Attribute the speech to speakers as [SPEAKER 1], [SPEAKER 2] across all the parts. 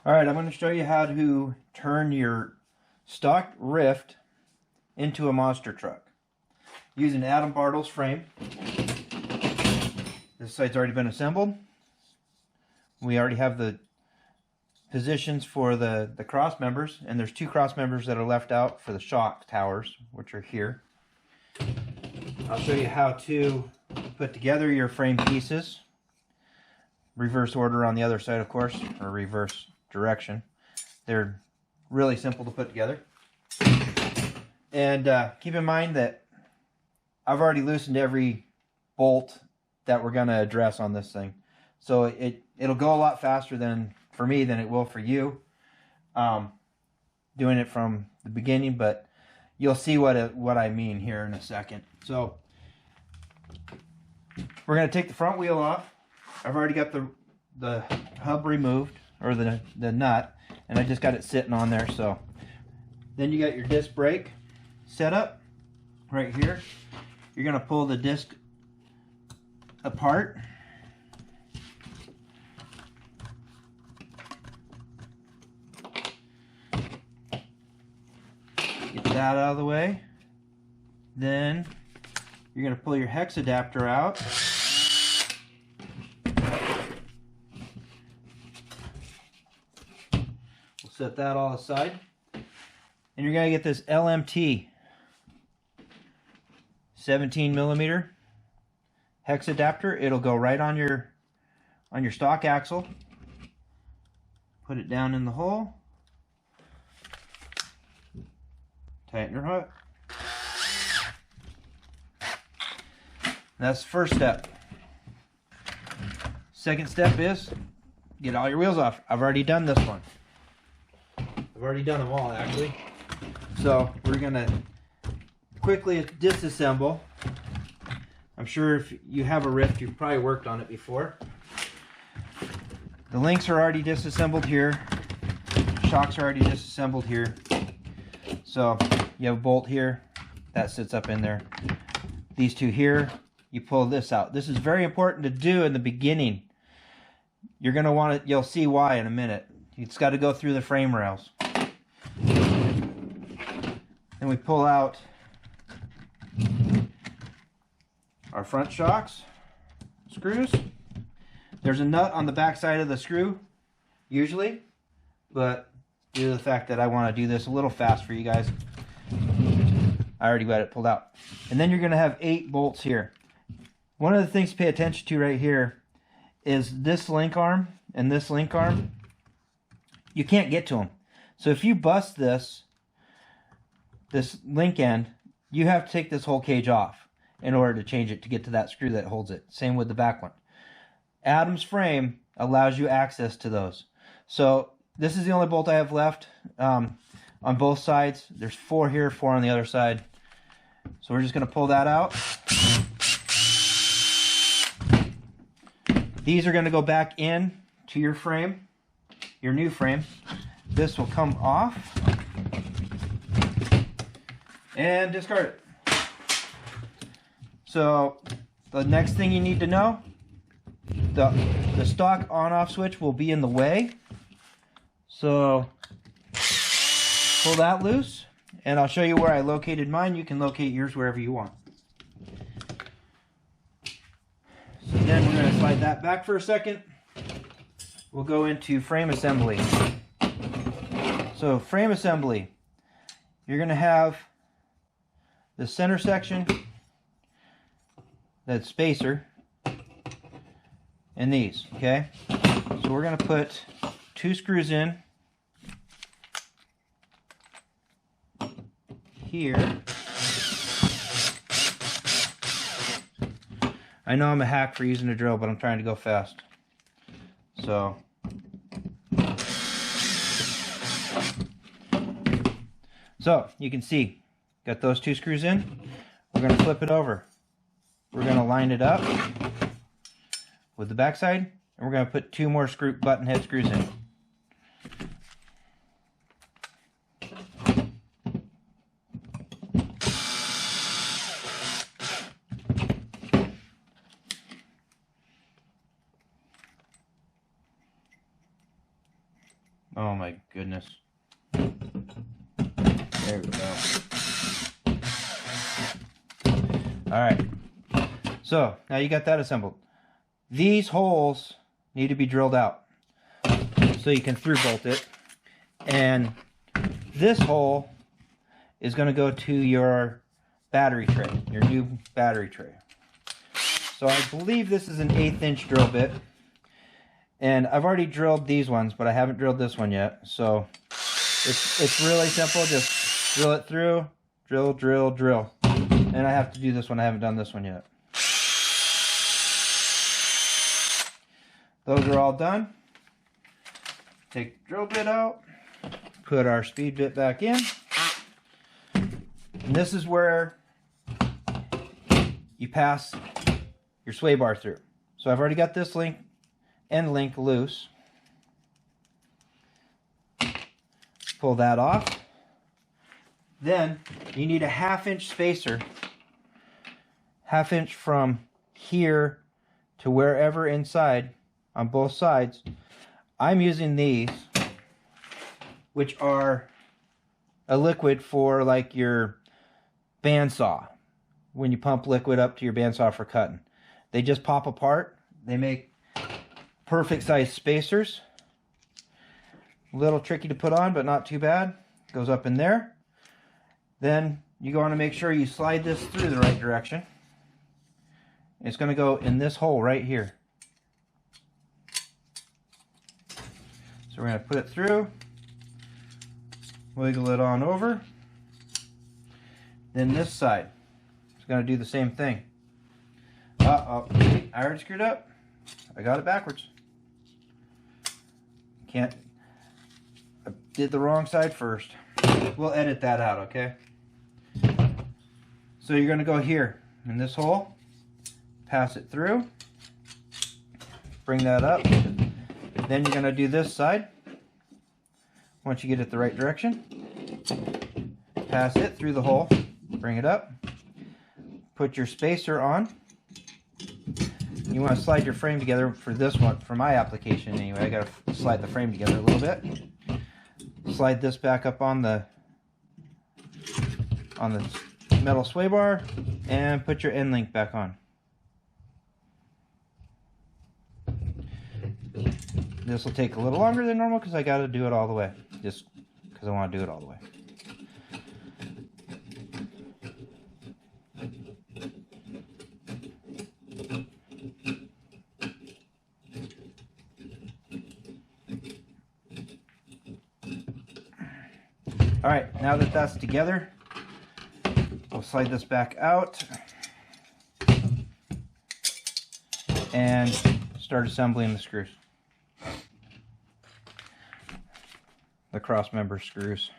[SPEAKER 1] Alright, I'm going to show you how to turn your stock Ryft into a monster truck using Adam Bartle's frame. This side's already been assembled. We already have the positions for the cross members, and there's two cross members that are left out for the shock towers, which are here. I'll show you how to put together your frame pieces. Reverse order on the other side, of course, or reverse direction. They're really simple to put together. And keep in mind that I've already loosened every bolt that we're going to address on this thing. So it'll go a lot faster for me than it will for you doing it from the beginning, but you'll see what I mean here in a second. So we're going to take the front wheel off. I've already got the hub removed, or the nut, and I just got it sitting on there. So then you got your disc brake set up right here. You're going to pull the disc apart. Get that out of the way. Then you're going to pull your hex adapter out. We'll set that all aside. And you're going to get this LMT 17mm hex adapter. It'll go right on your stock axle. Put it down in the hole. Tighten your hook. That's the first step. Second step is get all your wheels off. I've already done this one. I've already done them all, actually. So we're gonna quickly disassemble. I'm sure if you have a Ryft, you've probably worked on it before. The links are already disassembled here. Shocks are already disassembled here. So you have a bolt here that sits up in there. These two here, you pull this out. This is very important to do in the beginning. You're going to want it, you'll see why in a minute. It's got to go through the frame rails. Then we pull out our front shocks, screws. There's a nut on the back side of the screw, usually, but due to the fact that I want to do this a little fast for you guys, I already got it pulled out. And then you're going to have 8 bolts here. One of the things to pay attention to right here is this link arm and this link arm. You can't get to them. So if you bust this link end, you have to take this whole cage off in order to change it to get to that screw that holds it. Same with the back one. Adam's frame allows you access to those. So this is the only bolt I have left on both sides. There's 4 here, 4 on the other side. So we're just going to pull that out. These are going to go back in to your frame, your new frame. This will come off and discard it. So the next thing you need to know, the stock on-off switch will be in the way. So pull that loose, and I'll show you where I located mine. You can locate yours wherever you want. So then we're going to slide that back for a second. We'll go into frame assembly. So frame assembly, you're going to have the center section, that spacer, and these, okay? So we're going to put 2 screws in here. I know I'm a hack for using a drill, but I'm trying to go fast. So you can see, got those 2 screws in. We're going to flip it over. We're going to line it up with the backside, and we're going to put 2 more button head screws in. Oh my goodness. There we go. Alright. So, now you got that assembled. These holes need to be drilled out so you can through bolt it. And this hole is going to go to your battery tray, your new battery tray. So I believe this is an 1/8 inch drill bit. And I've already drilled these ones, but I haven't drilled this one yet. So it's really simple. Just drill it through, drill, drill, drill. And I have to do this one. I haven't done this one yet. Those are all done. Take the drill bit out. Put our speed bit back in. And this is where you pass your sway bar through. So I've already got this end link loose. Pull that off. Then you need a 1/2 inch spacer, 1/2 inch from here to wherever inside on both sides. I'm using these, which are a liquid for like your bandsaw, when you pump liquid up to your bandsaw for cutting. They just pop apart. They make perfect size spacers. A little tricky to put on, but not too bad. Goes up in there. Then you want to make sure you slide this through the right direction. It's going to go in this hole right here. So we're going to put it through, wiggle it on over. Then this side is going to do the same thing. Uh-oh, I already screwed up. I got it backwards. I did the wrong side first. We'll edit that out, okay? So you're going to go here in this hole, pass it through, bring that up. Then you're going to do this side. Once you get it the right direction, pass it through the hole, bring it up, put your spacer on. You want to slide your frame together for this one, for my application anyway. I got to slide the frame together a little bit. Slide this back up on the metal sway bar and put your end link back on. This will take a little longer than normal because I got to do it all the way, just because I want to do it all the way. All right, now that that's together, we'll slide this back out and start assembling the screws. The cross member screws.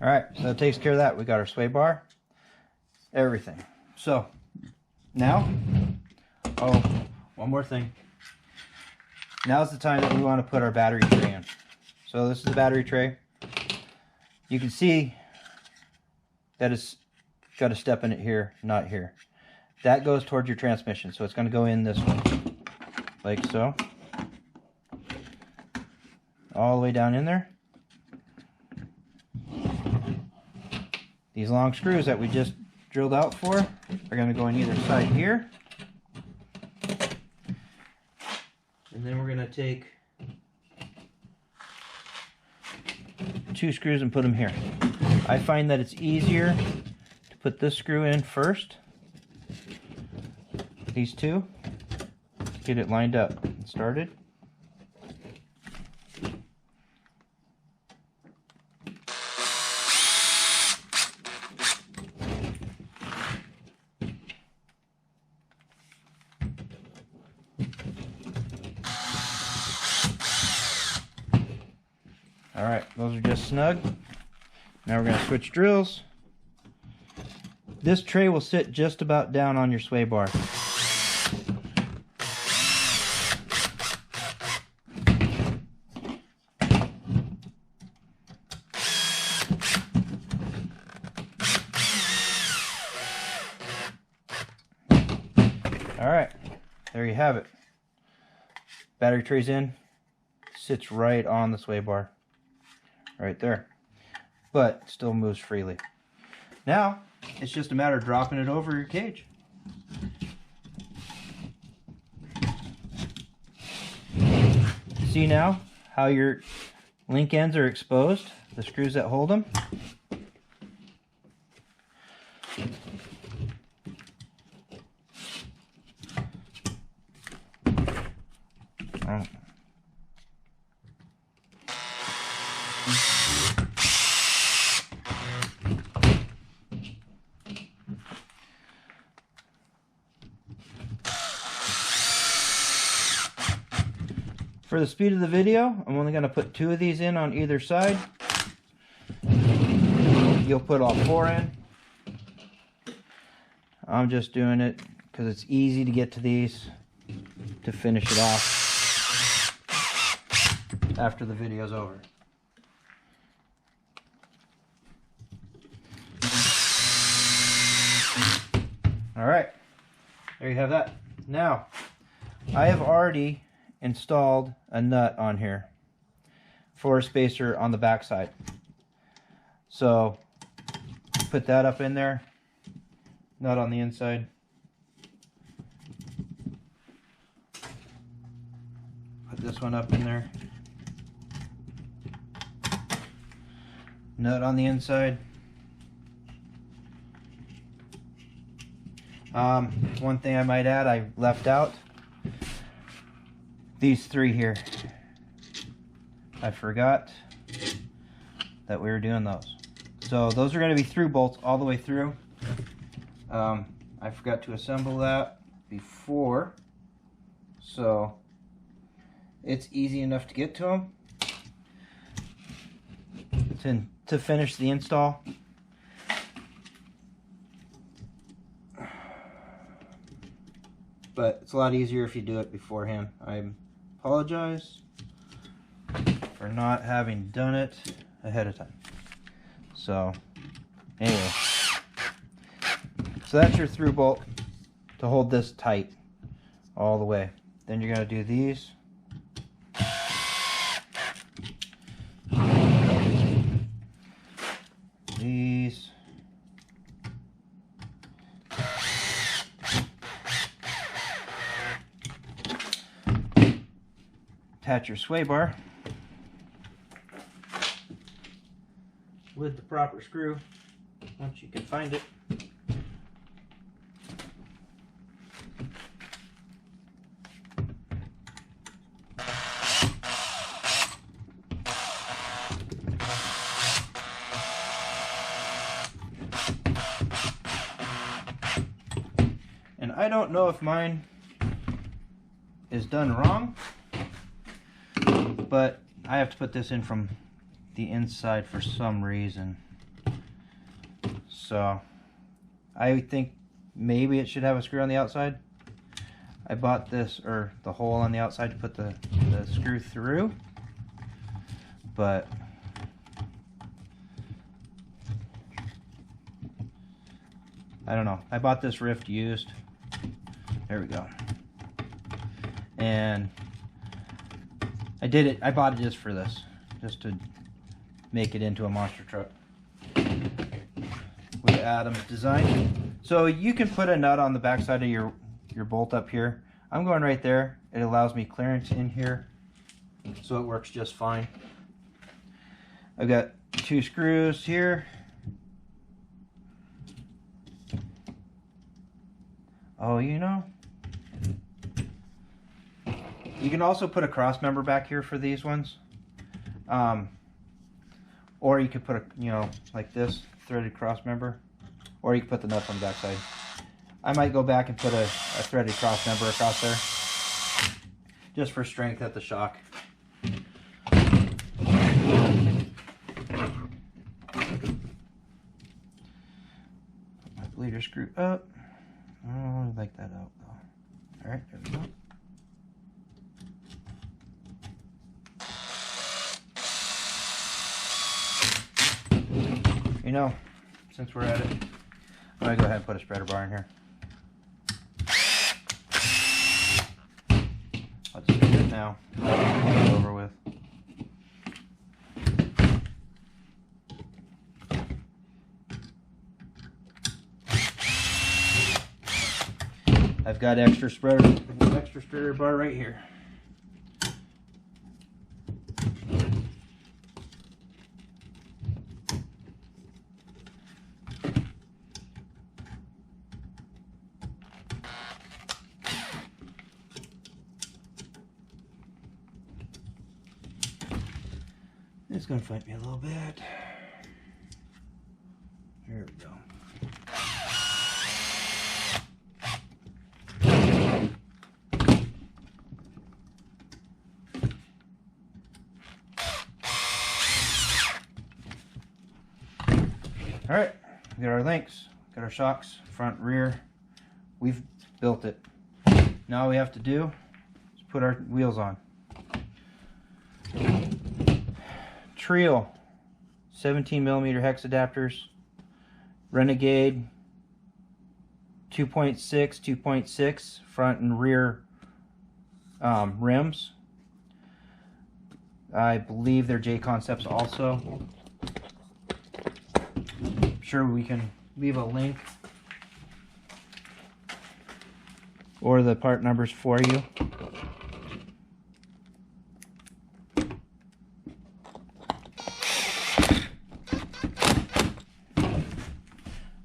[SPEAKER 1] Alright, so that takes care of that. We got our sway bar, everything. So, now, oh, one more thing. Now's the time that we want to put our battery tray in. So this is the battery tray. You can see that it's got a step in it here, not here. That goes towards your transmission, so it's going to go in this way, like so. All the way down in there. these long screws that we just drilled out for are going to go on either side here. And then we're going to take 2 screws and put them here. I find that it's easier to put this screw in first, these 2, to get it lined up and started. Alright, those are just snug. Now we're going to switch drills. This tray will sit just about down on your sway bar. Alright, there you have it. Battery tray's in, sits right on the sway bar. Right there. But still moves freely. Now, it's just a matter of dropping it over your cage. See now how your link ends are exposed, the screws that hold them. For the speed of the video, I'm only going to put 2 of these in on either side. You'll put all 4 in. I'm just doing it because it's easy to get to these to finish it off after the video's over. Alright, there you have that. Now, I have already installed a nut on here for a spacer on the back side. So put that up in there, nut on the inside. Put this one up in there, nut on the inside. One thing I might add, I left out these 3 here. I forgot that we were doing those. So those are going to be through bolts all the way through. I forgot to assemble that before, so it's easy enough to get to them to finish the install. But it's a lot easier if you do it beforehand. I apologize for not having done it ahead of time. So anyway, so that's your through bolt to hold this tight all the way. Then you're going to do these. These. Attach your sway bar with the proper screw once you can find it. And I don't know if mine is done wrong, but I have to put this in from the inside for some reason. So I think maybe it should have a screw on the outside. I bought this, or the hole on the outside to put the screw through, but I don't know. I bought this Ryft used. There we go. And I bought it just for this, just to make it into a monster truck. Adam's design. So you can put a nut on the back side of your bolt up here. I'm going right there. It allows me clearance in here, so it works just fine. I've got 2 screws here. Oh, you know, you can also put a cross member back here for these ones. Or you could put a, you know, like this, threaded cross member. Or you can put the nuts on the back side. I might go back and put a threaded cross member across there, just for strength at the shock. Put my bleeder screw up. Oh, I like that out though. Alright, there we go. You know, since we're at it, I'm going to go ahead and put a spreader bar in here. Let's do it now. Get it over with. I've got extra spreader bar right here. It's going to fight me a little bit. Here we go. All right, we got our links, got our shocks, front, rear. We've built it. Now all we have to do is put our wheels on. Trio 17mm hex adapters, Renegade 2.6, 2.6 front and rear rims. I believe they're J Concepts also. I'm sure we can leave a link or the part numbers for you.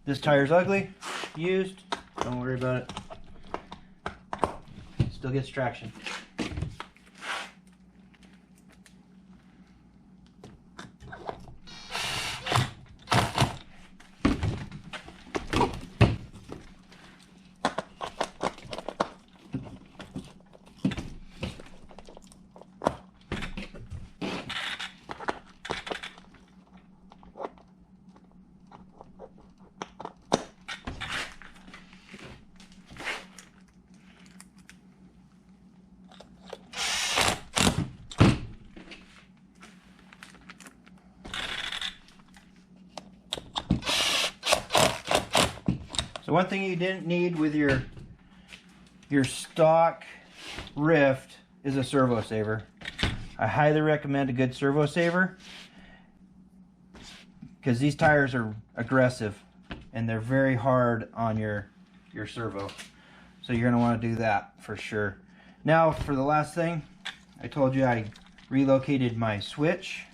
[SPEAKER 1] This tire's ugly, used, don't worry about it. Still gets traction. So one thing you didn't need with your stock Ryft is a servo saver. I highly recommend a good servo saver because these tires are aggressive and they're very hard on your servo. So you're going to want to do that for sure. Now for the last thing, I told you I relocated my switch.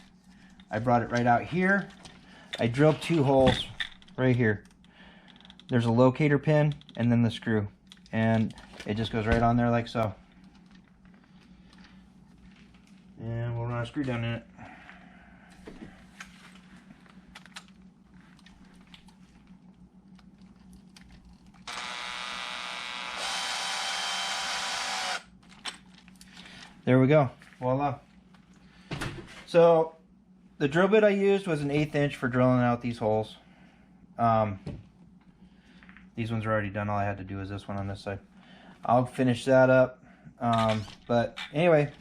[SPEAKER 1] I brought it right out here. I drilled 2 holes right here. There's a locator pin and then the screw, and it just goes right on there like so. And we'll run a screw down in it. There we go. Voila. So the drill bit I used was an 1/8 inch for drilling out these holes. These ones are already done. All I had to do is this one on this side. I'll finish that up. But anyway,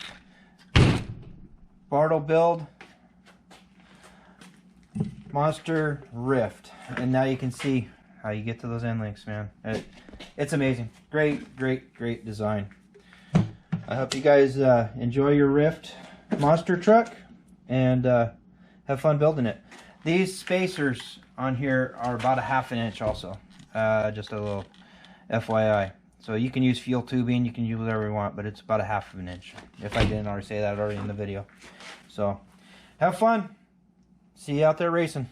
[SPEAKER 1] Bartle build, Monster Ryft. And now you can see how you get to those end links, man. It's amazing. Great, great, great design. I hope you guys enjoy your Ryft monster truck and have fun building it. These spacers on here are about a ½ inch also. Just a little FYI. So you can use fuel tubing, you can use whatever you want, but it's about a ½ inch. If I didn't already say that already in the video. So have fun. See you out there racing.